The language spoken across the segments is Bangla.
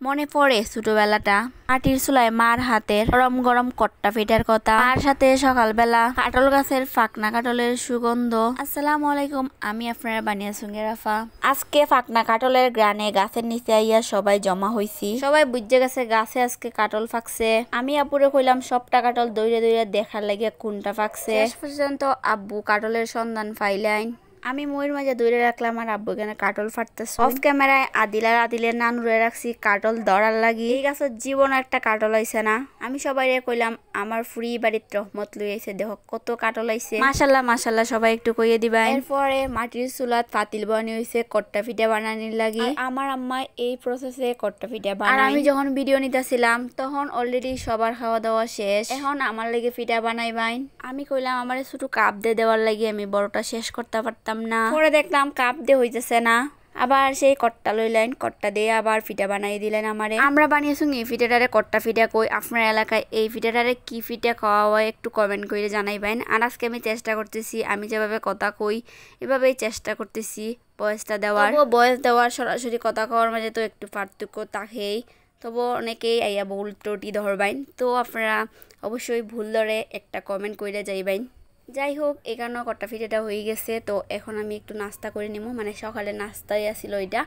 মনে পড়ে ছোটবেলাটা মাটির চুলায় মার হাতের গরম গরম কট্টা পিঠার কথা, আর সাথে সকালবেলা কাটল গাছের ফাকনা কাটলের সুগন্ধ। আসসালামু আলাইকুম, আমি আপনারা বানিয়া সঙ্গে রাফা। আজকে ফাকনা কাটলের গ্রানে গাছের নিচে আইয়া সবাই জমা হইছি। সবাই বুঝে গেছে গাছে আজকে কাটল ফাকছে। আমি আপুরে কইলাম সবটা কাটল দৌড়ে দৌড়ে দেখার লাগে কোনটা ফাকছে। শেষ পর্যন্ত আব্বু কাটলের সন্ধান পাইলেন। আমি ময়ূর মাঝে দৌড়ে রাখলাম আর আব্বু এখানে কাটল ফাটতেছে। অফ ক্যামেরায় আদিলের নানুরে রাখছি কাটল ধরার লাগি। এই গাছের জীবন একটা কাটল আইছে না। আমি সবাই কইলাম আমার ফুরি বাড়ির রহমত লই আইছে, দেখো কত কাটল আইছে। মাশাল্লাহ মাশাল্লাহ সবাই একটু কইয়ে দিবা। এরপরে মাটির চুলাত পাতিল বানি হইছে কট্টা পিঠা বানানির লাগি। আমার আম্মা এই প্রসেসে কট্টা পিঠা বানায়। আর আমি যখন ভিডিও নিতেছিলাম তখন অলরেডি সবার খাওয়া দাওয়া শেষ। এখন আমার লাগি পিঠা বানাইবাইন। আমি কইলাম আমার ছোট কাপ দিয়ে দেওয়ার লাগি, আমি বড়টা শেষ করতে পারতাম না। পরে দেখলাম কাপ দিয়ে হইতেছে না, আবার সেই কট্টা লইলেন, কট্টা দিয়ে আবার পিঠা বানাই দিলেন আমারে। আমরা বানিয়েছি এই পিঠাটারে কট্টা পিঠা কই। আপনার এলাকায় এই পিঠাটারে কি পিঠা খাওয়া হয় একটু কমেন্ট করে জানাইবেন। আর আজকে আমি চেষ্টা করতেছি, আমি যেভাবে কথা কই এভাবেই চেষ্টা করতেছি বয়সটা দেওয়ার। বয়স দেওয়ার সরাসরি কথা কওয়ার মাঝে তো একটু পার্থক্য থাকেই, তবু অনেকেই আইয়া ভুল ত্রুটি ধরবেন। তো আপনারা অবশ্যই ভুল ধরে একটা কমেন্ট করে যাইবেন। যাই হোক, এখানেও কট্টা পিঠাটা হয়ে গেছে। তো এখন আমি একটু নাস্তা করে নিব, মানে সকালে নাস্তায় আসিল এটা।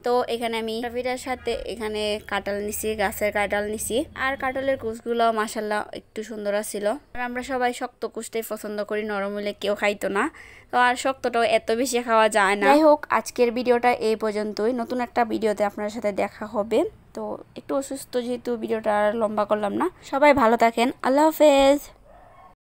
তো এখানে আমি পিঠার সাথে এখানে কাঁঠাল নিছি, গাছের কাঁঠাল নিছি। আর কাঁঠালের কুচগুলো মাশাল্লাহ একটু সুন্দর আছিল। আর আমরা সবাই শক্ত কুচটাই পছন্দ করি, নরম হলে কেউ খাইতো না। তো আর শক্তটাও এত বেশি খাওয়া যায় না। যাই হোক, আজকের ভিডিওটা এই পর্যন্তই। নতুন একটা ভিডিওতে আপনার সাথে দেখা হবে। তো একটু অসুস্থ যেহেতু ভিডিওটা আর লম্বা করলাম না। সবাই ভালো থাকেন, আল্লাহ হাফেজ।